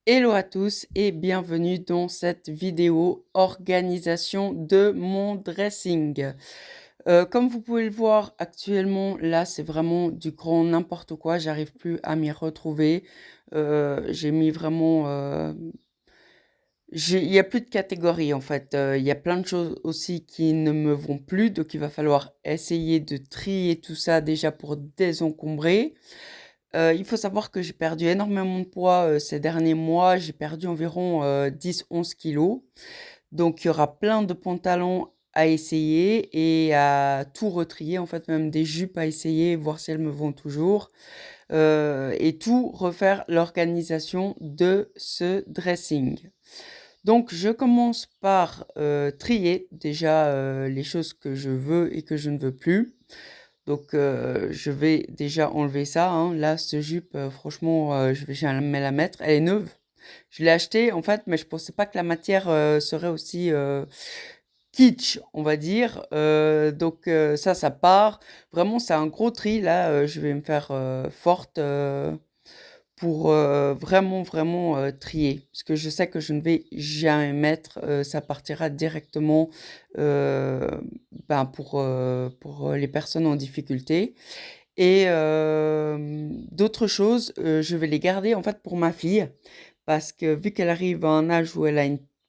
Hello à tous et bienvenue dans cette vidéo organisation de mon dressing. Comme vous pouvez le voir actuellement, là c'est vraiment du grand n'importe quoi, j'arrive plus à m'y retrouver. J'ai mis vraiment... il n'y a plus de catégorie en fait, il y a plein de choses aussi qui ne me vont plus, donc il va falloir essayer de trier tout ça déjà pour désencombrer. Il faut savoir que j'ai perdu énormément de poids, ces derniers mois. J'ai perdu environ, 10-11 kilos. Donc il y aura plein de pantalons à essayer et à tout retrier, en fait, même des jupes à essayer, voir si elles me vont toujours, et tout refaire l'organisation de ce dressing. Donc je commence par, trier déjà, les choses que je veux et que je ne veux plus. Donc, je vais déjà enlever ça, hein. Là, cette jupe, franchement, je vais jamais la mettre. Elle est neuve. Je l'ai achetée, en fait, mais je pensais pas que la matière, serait aussi, kitsch, on va dire. Donc, ça part. Vraiment, c'est un gros tri. Là, je vais me faire, forte, pour, vraiment, vraiment, trier. Parce que je sais que je ne vais jamais mettre, ça partira directement, heu, pour les personnes en difficulté et d'autres choses, je vais les garder, en fait, pour ma fille parce que vu qu'elle arrive à un âge où elle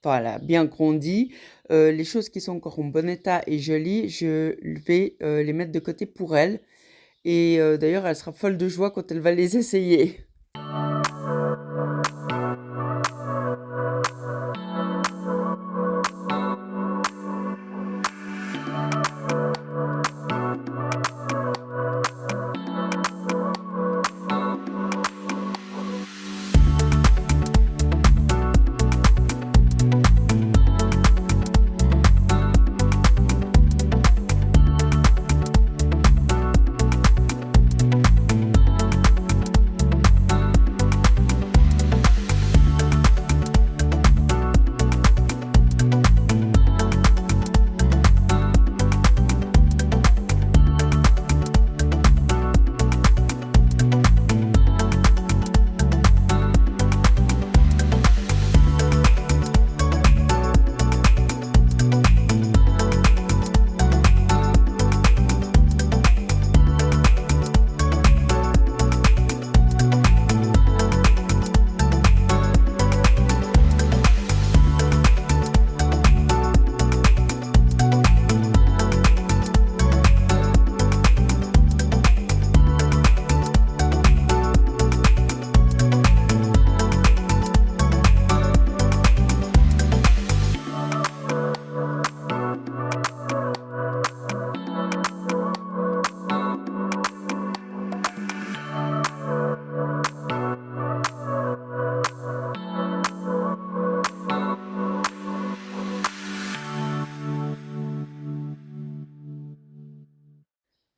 a bien grandi, les choses qui sont encore en bon état et jolies, je vais, les mettre de côté pour elle et d'ailleurs, elle sera folle de joie quand elle va les essayer.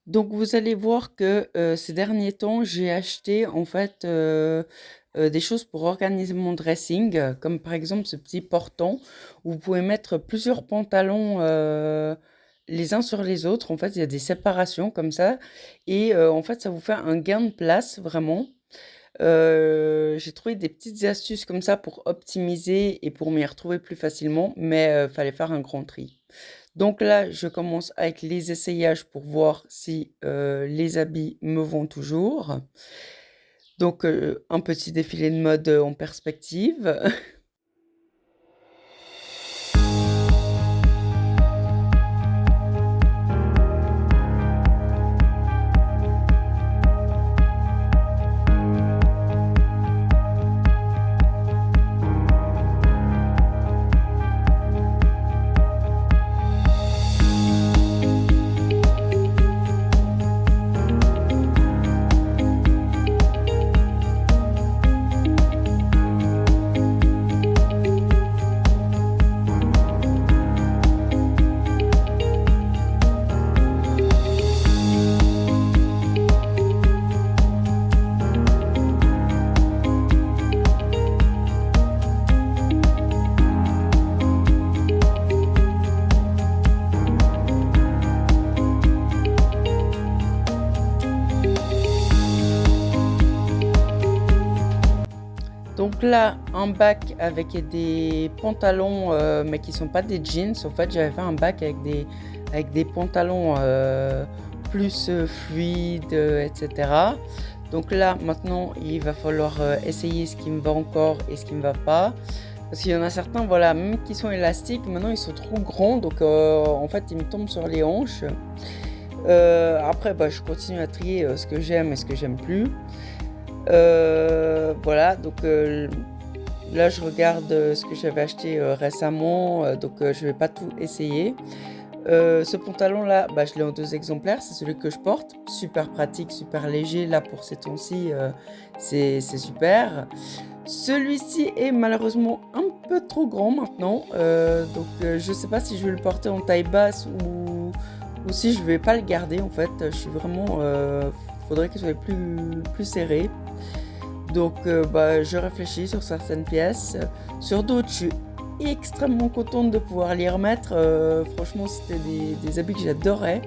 Donc vous allez voir que, ces derniers temps, j'ai acheté en fait, des choses pour organiser mon dressing, comme par exemple ce petit portant où vous pouvez mettre plusieurs pantalons, les uns sur les autres. En fait, il y a des séparations comme ça et en fait, ça vous fait un gain de place vraiment. J'ai trouvé des petites astuces comme ça pour optimiser et pour m'y retrouver plus facilement, mais fallait faire un grand tri. Donc là, je commence avec les essayages pour voir si, les habits me vont toujours. Donc, un petit défilé de mode, en perspective. Donc là, un bac avec des pantalons, mais qui sont pas des jeans. En fait, j'avais fait un bac avec des pantalons plus fluides, etc. Donc là, maintenant, il va falloir essayer ce qui me va encore et ce qui me va pas. Parce qu'il y en a certains, voilà, même qui sont élastiques, maintenant ils sont trop grands, donc en fait ils me tombent sur les hanches. Après, bah, je continue à trier ce que j'aime et ce que j'aime plus. Voilà, donc là je regarde ce que j'avais acheté récemment, donc je vais pas tout essayer. Ce pantalon là, bah, je l'ai en 2 exemplaires, c'est celui que je porte, super pratique, super léger, là pour ces temps-ci, c'est super. Celui-ci est malheureusement un peu trop grand maintenant, donc je sais pas si je vais le porter en taille basse ou si je vais pas le garder en fait. Je suis vraiment, faudrait qu'il soit plus serré. Donc bah, je réfléchis sur certaines pièces, sur d'autres je suis extrêmement contente de pouvoir les remettre. Franchement c'était des habits que j'adorais.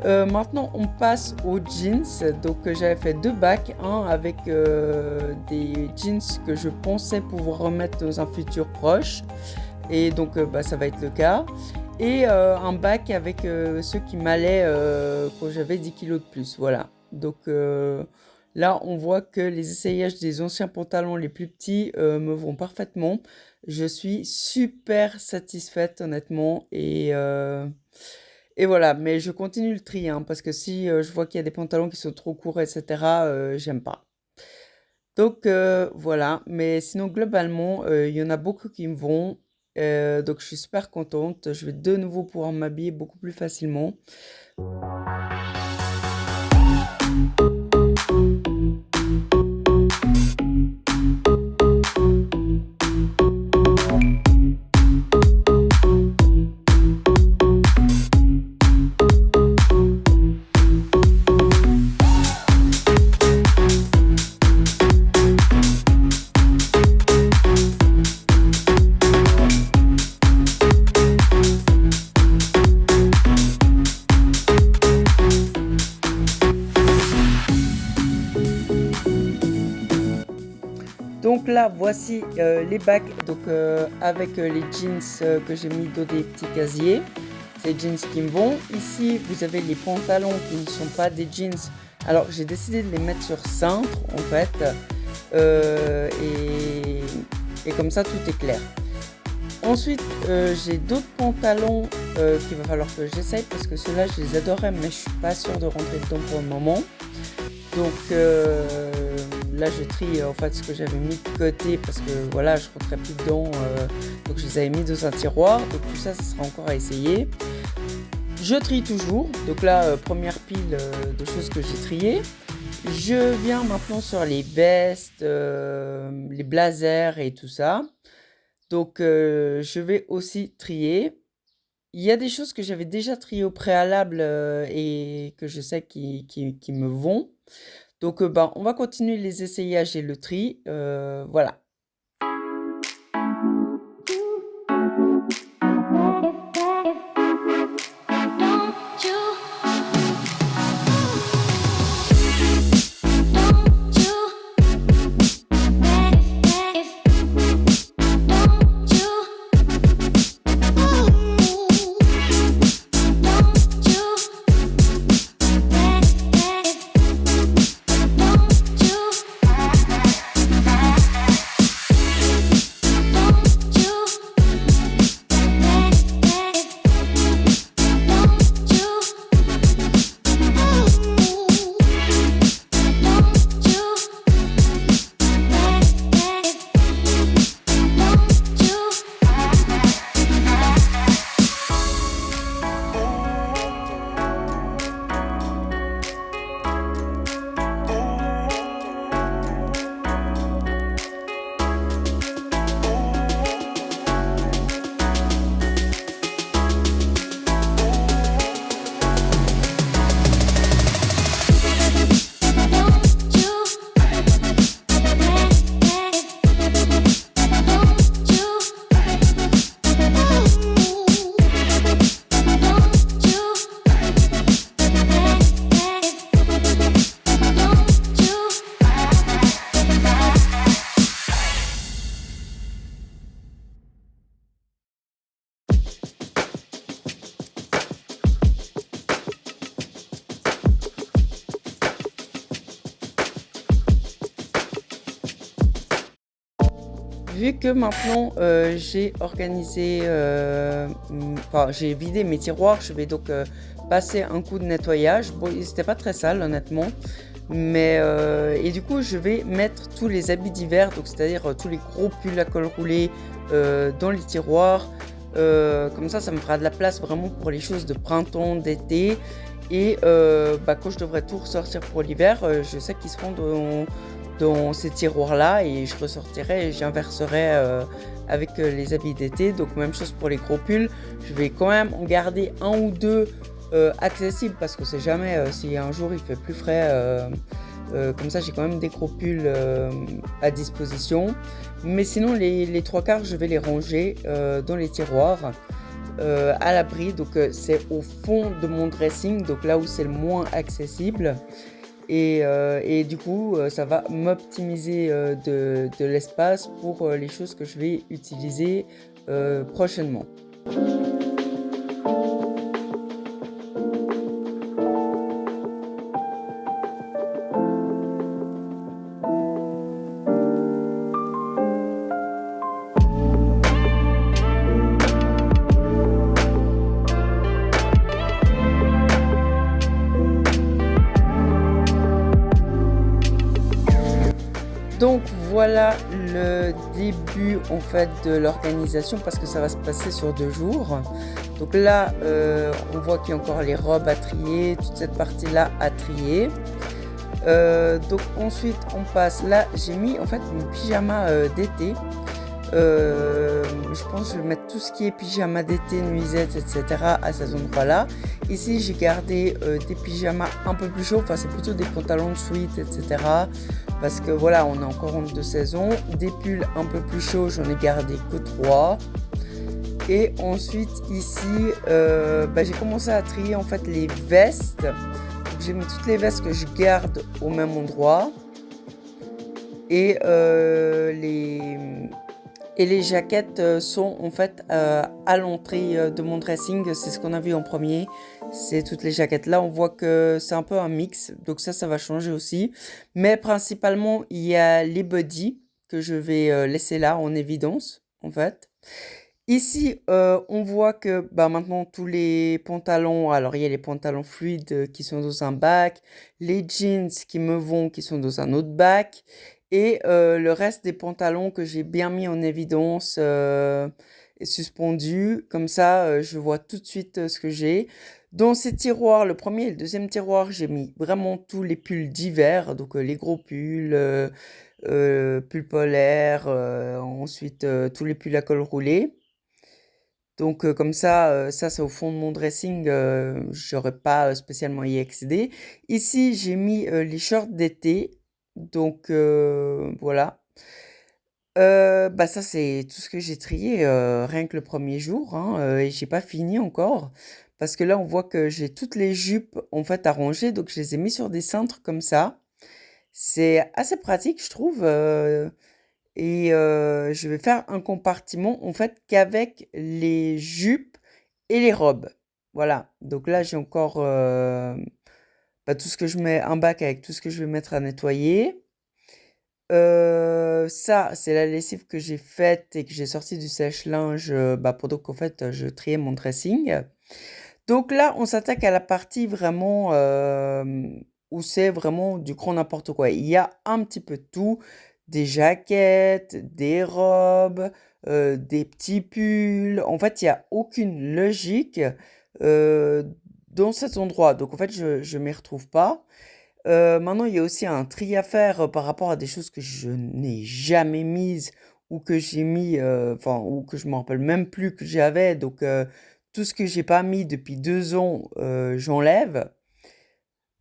Maintenant on passe aux jeans, donc j'avais fait 2 bacs, un avec des jeans que je pensais pouvoir remettre dans un futur proche, et donc bah, ça va être le cas, et un bac avec ceux qui m'allaient quand j'avais 10 kilos de plus, voilà. Donc là on voit que les essayages des anciens pantalons les plus petits me vont parfaitement. Je suis super satisfaite honnêtement, et voilà, mais je continue le tri, hein, parce que si je vois qu'il y a des pantalons qui sont trop courts, etc., j'aime pas. Donc voilà, mais sinon globalement, il y en a beaucoup qui me vont, donc je suis super contente. Je vais de nouveau pouvoir m'habiller beaucoup plus facilement. Donc là, voici les bacs, donc avec les jeans que j'ai mis dans des petits casiers. Ces jeans qui me vont. Ici, vous avez les pantalons qui ne sont pas des jeans. Alors, j'ai décidé de les mettre sur cintre, en fait. Et comme ça, tout est clair. Ensuite, j'ai d'autres pantalons qu'il va falloir que j'essaye parce que ceux-là, je les adorais, mais je suis pas sûre de rentrer dedans pour le moment. Donc là je trie en fait ce que j'avais mis de côté parce que voilà, je rentrais plus dedans, donc je les avais mis dans un tiroir. Donc tout ça, ça sera encore à essayer. Je trie toujours, donc là première pile de choses que j'ai triées. Je viens maintenant sur les vestes, les blazers et tout ça. Donc je vais aussi trier. Il y a des choses que j'avais déjà triées au préalable et que je sais qui me vont. Donc bah, on va continuer les essayages et le tri. Voilà. vu que maintenant j'ai organisé, enfin j'ai vidé mes tiroirs, je vais donc passer un coup de nettoyage. Bon, c'était pas très sale honnêtement, mais et du coup je vais mettre tous les habits d'hiver, donc c'est-à-dire tous les gros pulls à col roulé dans les tiroirs. Comme ça me fera de la place vraiment pour les choses de printemps, d'été. Et quand je devrais tout ressortir pour l'hiver, je sais qu'ils seront dans ces tiroirs-là et je ressortirai et j'inverserai avec les habits d'été. Donc même chose pour les gros pulls. Je vais quand même en garder un ou deux accessibles parce que c'est jamais si un jour il fait plus frais. Comme ça j'ai quand même des gros pulls à disposition. Mais sinon les trois quarts je vais les ranger dans les tiroirs. À l'abri, donc c'est au fond de mon dressing, donc là où c'est le moins accessible. Et du coup, ça va m'optimiser de l'espace pour les choses que je vais utiliser prochainement. Donc voilà le début en fait de l'organisation parce que ça va se passer sur 2 jours. Donc là, on voit qu'il y a encore les robes à trier, toute cette partie-là à trier. Donc ensuite on passe, là j'ai mis en fait mon pyjama d'été. Je pense que je vais mettre tout ce qui est pyjama d'été, nuisettes, etc. à cet endroit-là. Ici, j'ai gardé des pyjamas un peu plus chauds, enfin c'est plutôt des pantalons de sweat, etc. Parce que voilà, on est encore en de saison. Des pulls un peu plus chauds, j'en ai gardé que 3. Et ensuite ici, j'ai commencé à trier en fait les vestes. Donc, j'ai mis toutes les vestes que je garde au même endroit. Et les jaquettes sont en fait à l'entrée de mon dressing. C'est ce qu'on a vu en premier. C'est toutes les jaquettes. Là, on voit que c'est un peu un mix. Donc ça va changer aussi. Mais principalement, il y a les bodys que je vais laisser là en évidence, en fait. Ici, on voit que maintenant tous les pantalons, alors il y a les pantalons fluides qui sont dans un bac, les jeans qui me vont qui sont dans un autre bac, et le reste des pantalons que j'ai bien mis en évidence et suspendus. Comme ça, je vois tout de suite ce que j'ai. Dans ces tiroirs, le premier et le deuxième tiroir, j'ai mis vraiment tous les pulls d'hiver, donc les gros pulls, pulls polaires, ensuite tous les pulls à col roulé. Donc comme ça c'est au fond de mon dressing, j'aurais pas spécialement y accéder. Ici, j'ai mis les shorts d'été, donc voilà. Ça, c'est tout ce que j'ai trié rien que le premier jour, hein, et j'ai pas fini encore. Parce que là, on voit que j'ai toutes les jupes en fait à ranger, donc je les ai mis sur des cintres comme ça. C'est assez pratique, je trouve. Et je vais faire un compartiment en fait qu'avec les jupes et les robes. Voilà, donc là j'ai encore tout ce que je mets, un bac avec tout ce que je vais mettre à nettoyer. Ça, c'est la lessive que j'ai faite et que j'ai sortie du sèche-linge pendant qu'en fait je triais mon dressing. Donc là, on s'attaque à la partie vraiment où c'est vraiment du grand n'importe quoi. Il y a un petit peu de tout, des jaquettes, des robes, des petits pulls. En fait, il n'y a aucune logique dans cet endroit. Donc en fait, je ne m'y retrouve pas. Maintenant, il y a aussi un tri à faire par rapport à des choses que je n'ai jamais mises ou que j'ai mis, ou que je ne me rappelle même plus que j'avais. Donc, tout ce que j'ai pas mis depuis 2 ans, j'enlève.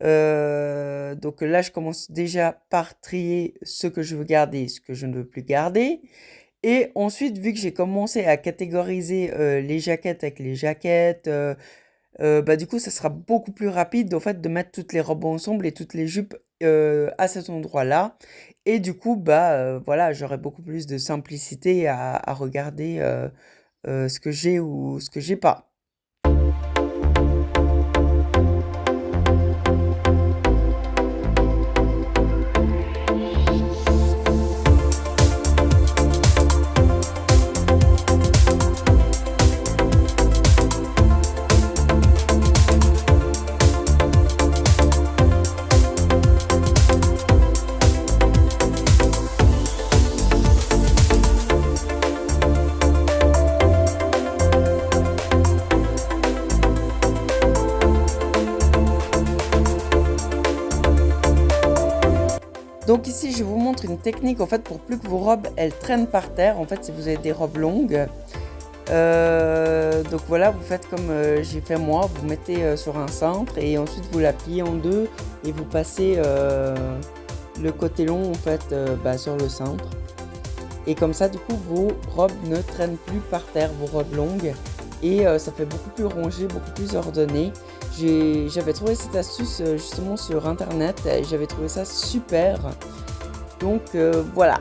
Donc là, je commence déjà par trier ce que je veux garder et ce que je ne veux plus garder. Et ensuite, vu que j'ai commencé à catégoriser les jaquettes avec les jaquettes, du coup, ça sera beaucoup plus rapide en fait de mettre toutes les robes ensemble et toutes les jupes à cet endroit-là. Et du coup, voilà, j'aurai beaucoup plus de simplicité à regarder ce que j'ai ou ce que j'ai pas. Donc ici, je vous montre une technique en fait pour plus que vos robes elles traînent par terre. En fait, si vous avez des robes longues, donc voilà, vous faites comme j'ai fait moi, vous mettez sur un cintre et ensuite vous la pliez en deux et vous passez le côté long en fait sur le cintre. Et comme ça, du coup, vos robes ne traînent plus par terre, vos robes longues. Et ça fait beaucoup plus rangé, beaucoup plus ordonné. J'avais trouvé cette astuce justement sur internet et j'avais trouvé ça super. Donc voilà.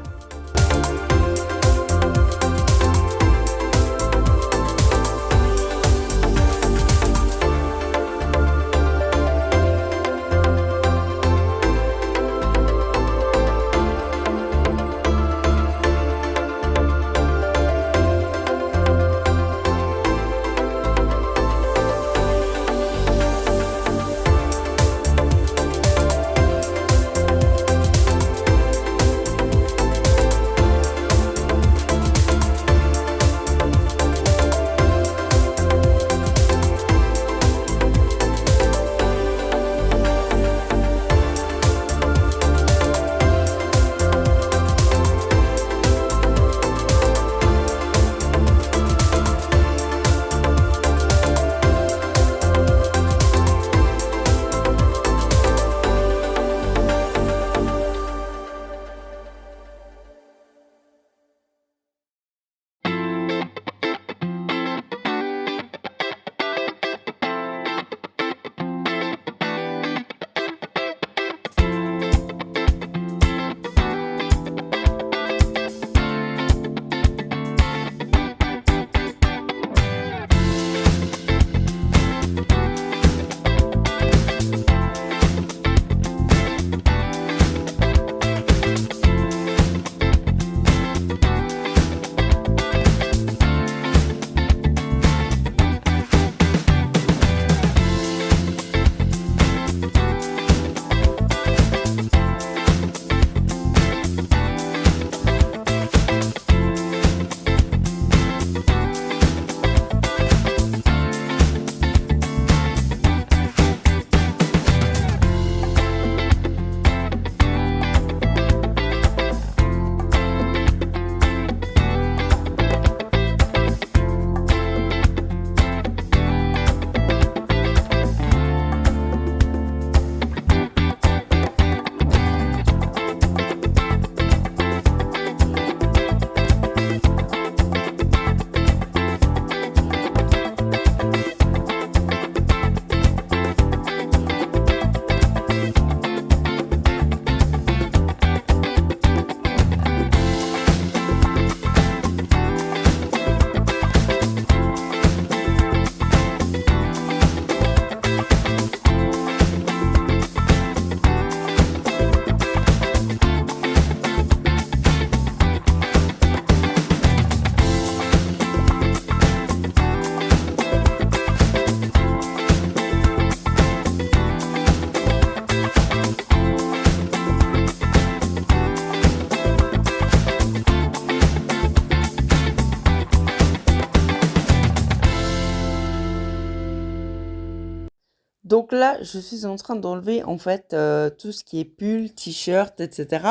Donc là, je suis en train d'enlever en fait tout ce qui est pull, t-shirt, etc.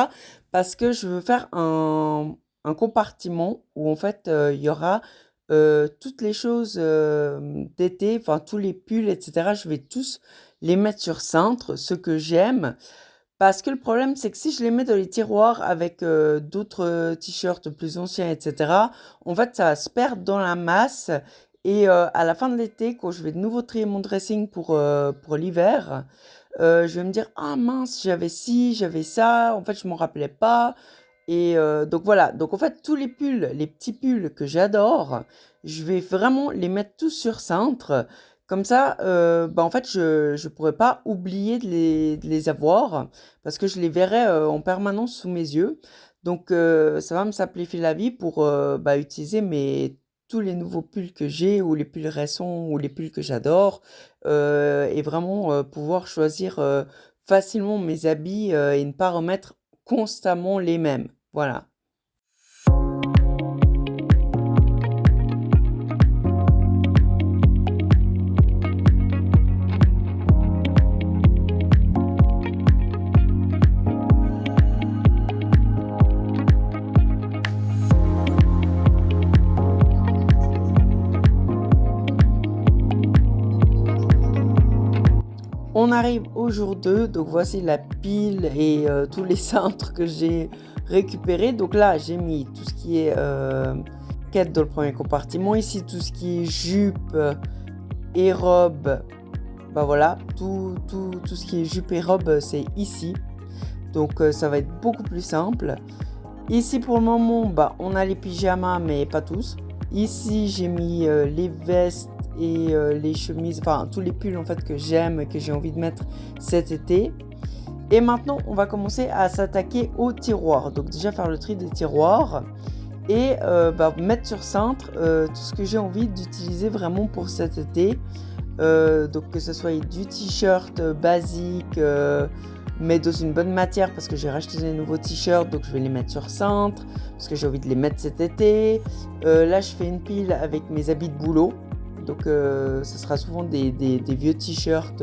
Parce que je veux faire un compartiment où en fait il y aura toutes les choses d'été, enfin tous les pulls, etc. Je vais tous les mettre sur cintre, ce que j'aime. Parce que le problème, c'est que si je les mets dans les tiroirs avec d'autres t-shirts plus anciens, etc., en fait, ça va se perdre dans la masse. Et à la fin de l'été, quand je vais de nouveau trier mon dressing pour l'hiver, je vais me dire, ah mince, j'avais ci, j'avais ça, en fait, je m'en rappelais pas. Et donc voilà, donc en fait, tous les pulls, les petits pulls que j'adore, je vais vraiment les mettre tous sur cintre. Comme ça, en fait, je pourrais pas oublier de les avoir parce que je les verrai en permanence sous mes yeux. Donc, ça va me simplifier la vie pour utiliser tous les nouveaux pulls que j'ai ou les pulls récents ou les pulls que j'adore et vraiment pouvoir choisir facilement mes habits et ne pas remettre constamment les mêmes. Voilà. On arrive au jour 2, donc voici la pile et tous les cintres que j'ai récupérés. Donc là, j'ai mis tout ce qui est quête dans le premier compartiment. Ici, tout ce qui est jupe et robe, bah voilà, tout ce qui est jupe et robe, c'est ici. Donc ça va être beaucoup plus simple. Ici, pour le moment, bah, on a les pyjamas, mais pas tous. Ici, j'ai mis les vestes et les chemises, enfin tous les pulls en fait que j'aime et que j'ai envie de mettre cet été. Et maintenant, on va commencer à s'attaquer aux tiroirs. Donc déjà faire le tri des tiroirs et mettre sur cintre tout ce que j'ai envie d'utiliser vraiment pour cet été. Donc que ce soit du t-shirt basique, mais dans une bonne matière parce que j'ai racheté des nouveaux t-shirts, donc je vais les mettre sur cintre parce que j'ai envie de les mettre cet été. Là, je fais une pile avec mes habits de boulot. Donc ce sera souvent des vieux t-shirts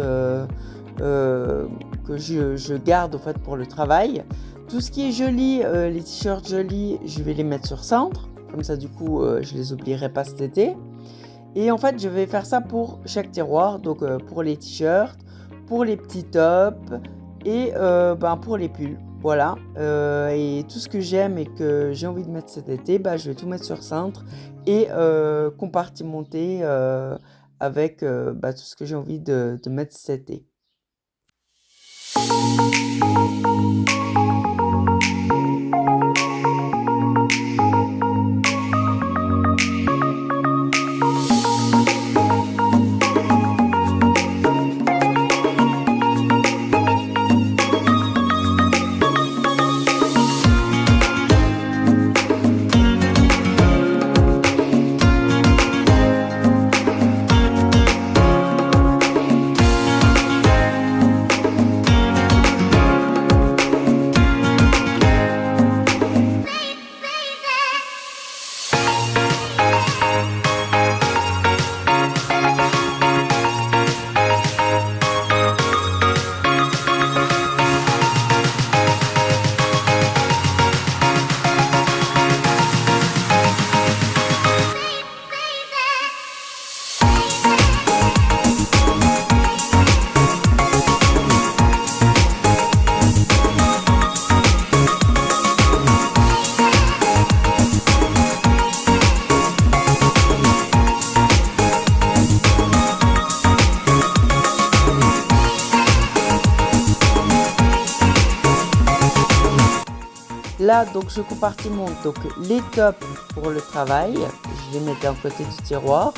que je garde en fait pour le travail. Tout ce qui est joli, les t-shirts jolis, je vais les mettre sur cintre. Comme ça du coup je les oublierai pas cet été. Et en fait je vais faire ça pour chaque tiroir. Donc pour les t-shirts, pour les petits tops et pour les pulls. Voilà, et tout ce que j'aime et que j'ai envie de mettre cet été, je vais tout mettre sur cintre et compartimenter avec tout ce que j'ai envie de mettre cet été. Là, donc, je compartimente donc, les tops pour le travail. Je les mets d'un côté du tiroir.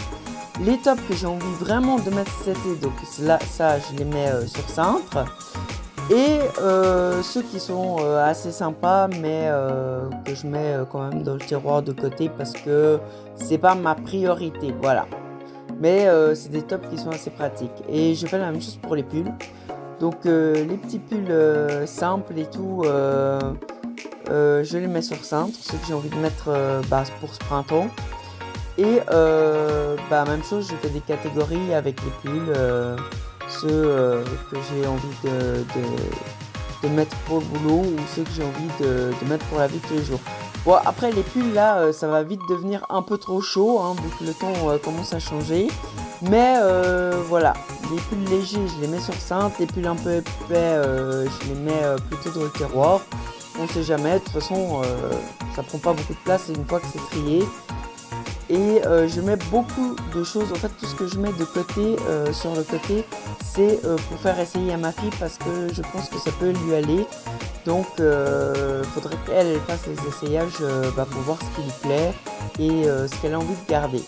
Les tops que j'ai envie vraiment de mettre cet été, donc là, ça, je les mets sur cintre. Et ceux qui sont assez sympas, mais que je mets quand même dans le tiroir de côté parce que c'est pas ma priorité. Voilà. Mais c'est des tops qui sont assez pratiques. Et je fais la même chose pour les pulls. Donc les petits pulls simples et tout, je les mets sur cintre, ceux que j'ai envie de mettre pour ce printemps. Et même chose, je fais des catégories avec les pulls, ceux que j'ai envie de mettre pour le boulot ou ceux que j'ai envie de mettre pour la vie de tous les jours. Bon, après les pulls là, ça va vite devenir un peu trop chaud, hein, vu que le temps commence à changer. Mais voilà, les pulls légers, je les mets sur cintre, les pulls un peu épais, je les mets plutôt dans le tiroir. On sait jamais, de toute façon, ça prend pas beaucoup de place une fois que c'est trié. Et je mets beaucoup de choses, en fait tout ce que je mets de côté, sur le côté, c'est pour faire essayer à ma fille parce que je pense que ça peut lui aller. Donc faudrait qu'elle fasse les essayages pour voir ce qui lui plaît et ce qu'elle a envie de garder.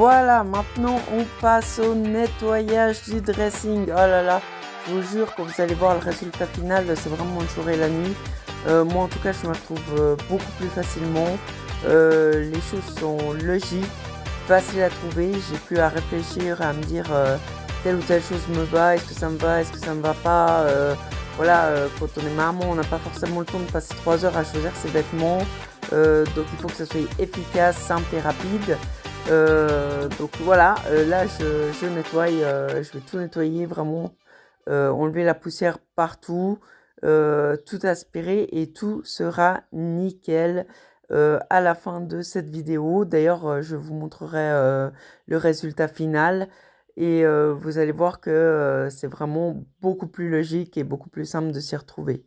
Voilà, maintenant on passe au nettoyage du dressing. Oh là là, je vous jure, quand vous allez voir le résultat final, c'est vraiment le jour et la nuit. Moi en tout cas, je me retrouve beaucoup plus facilement. Les choses sont logiques, faciles à trouver. J'ai plus à réfléchir, à me dire telle ou telle chose me va, est-ce que ça me va, est-ce que ça me va pas. Voilà, quand on est maman, on n'a pas forcément le temps de passer 3 heures à choisir ses vêtements. Donc il faut que ça soit efficace, simple et rapide. Donc voilà, là je nettoie, je vais tout nettoyer vraiment, enlever la poussière partout, tout aspirer et tout sera nickel à la fin de cette vidéo. D'ailleurs, je vous montrerai le résultat final et vous allez voir que c'est vraiment beaucoup plus logique et beaucoup plus simple de s'y retrouver.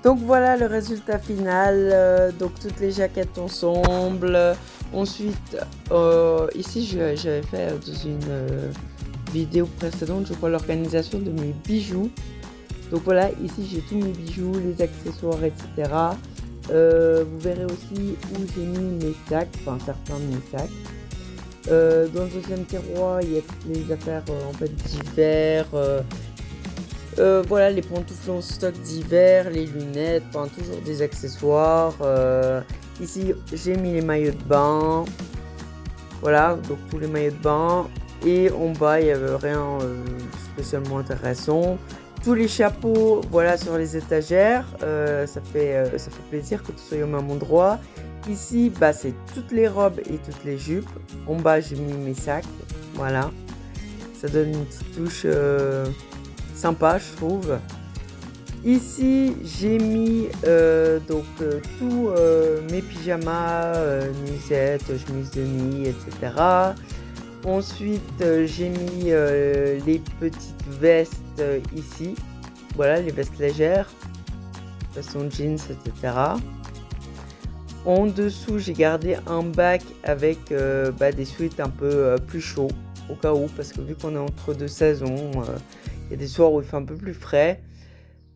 Donc voilà le résultat final, donc toutes les jaquettes ensemble. Ensuite, ici j'avais fait dans une vidéo précédente, je crois, l'organisation de mes bijoux. Donc voilà, ici j'ai tous mes bijoux, les accessoires, etc. Vous verrez aussi où j'ai mis mes sacs, enfin certains de mes sacs. Dans le deuxième tiroir, il y a toutes les affaires en fait d'hiver. Voilà, les pantoufles en stock d'hiver, les lunettes, enfin toujours des accessoires. Ici, j'ai mis les maillots de bain. Voilà, donc tous les maillots de bain. Et en bas, il n'y avait rien spécialement intéressant. Tous les chapeaux, voilà, sur les étagères. Ça fait plaisir que tout soit au même endroit. Ici, bah, c'est toutes les robes et toutes les jupes. En bas, j'ai mis mes sacs. Voilà. Ça donne une petite touche sympa, je trouve. Ici, j'ai mis tous mes pyjamas, nuisettes, chemises de nuit, etc. Ensuite, j'ai mis les petites vestes ici. Voilà, les vestes légères, façon jeans, etc. En dessous, j'ai gardé un bac avec des sweats un peu plus chauds, au cas où, parce que vu qu'on est entre deux saisons, il y a des soirs où il fait un peu plus frais.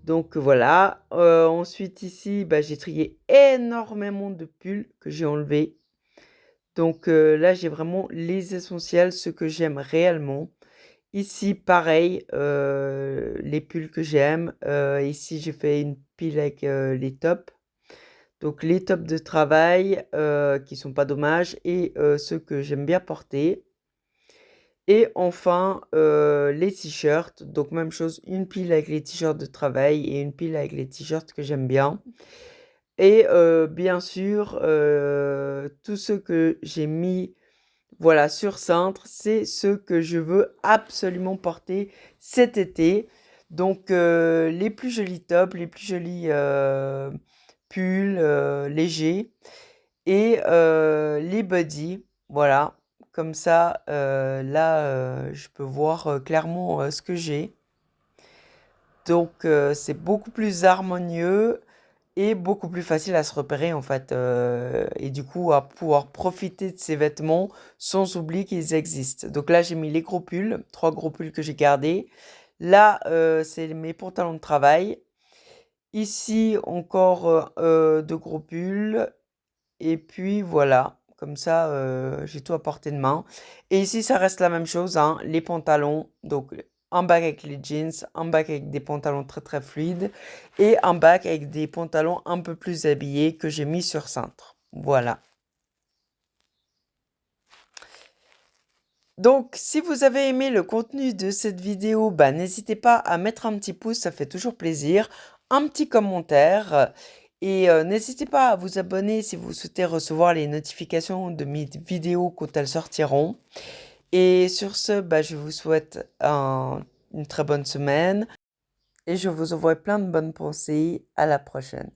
Donc voilà. Ensuite ici, j'ai trié énormément de pulls que j'ai enlevés. Donc là, j'ai vraiment les essentiels, ceux que j'aime réellement. Ici, pareil, les pulls que j'aime. Ici, j'ai fait une pile avec les tops. Donc les tops de travail qui sont pas dommages et ceux que j'aime bien porter. Et enfin, les t-shirts. Donc même chose, une pile avec les t-shirts de travail et une pile avec les t-shirts que j'aime bien. Et bien sûr, tous ceux que j'ai mis, voilà, sur cintre, c'est ceux que je veux absolument porter cet été. Donc les plus jolis tops, les plus jolis pulls légers et les bodys, voilà. Comme ça, là, je peux voir clairement ce que j'ai. Donc, c'est beaucoup plus harmonieux et beaucoup plus facile à se repérer en fait. Et du coup, à pouvoir profiter de ces vêtements sans oublier qu'ils existent. Donc là, j'ai mis les gros pulls, 3 gros pulls que j'ai gardés. Là, c'est mes pantalons de travail. Ici, encore 2 gros pulls. Et puis voilà, comme ça, j'ai tout à portée de main. Et ici, ça reste la même chose, hein, les pantalons. Donc, un bac avec les jeans, un bac avec des pantalons très très fluides et un bac avec des pantalons un peu plus habillés que j'ai mis sur cintre. Voilà. Donc, si vous avez aimé le contenu de cette vidéo, n'hésitez pas à mettre un petit pouce, ça fait toujours plaisir, un petit commentaire et n'hésitez pas à vous abonner si vous souhaitez recevoir les notifications de mes vidéos quand elles sortiront. Et sur ce, je vous souhaite une très bonne semaine et je vous envoie plein de bonnes pensées. À la prochaine.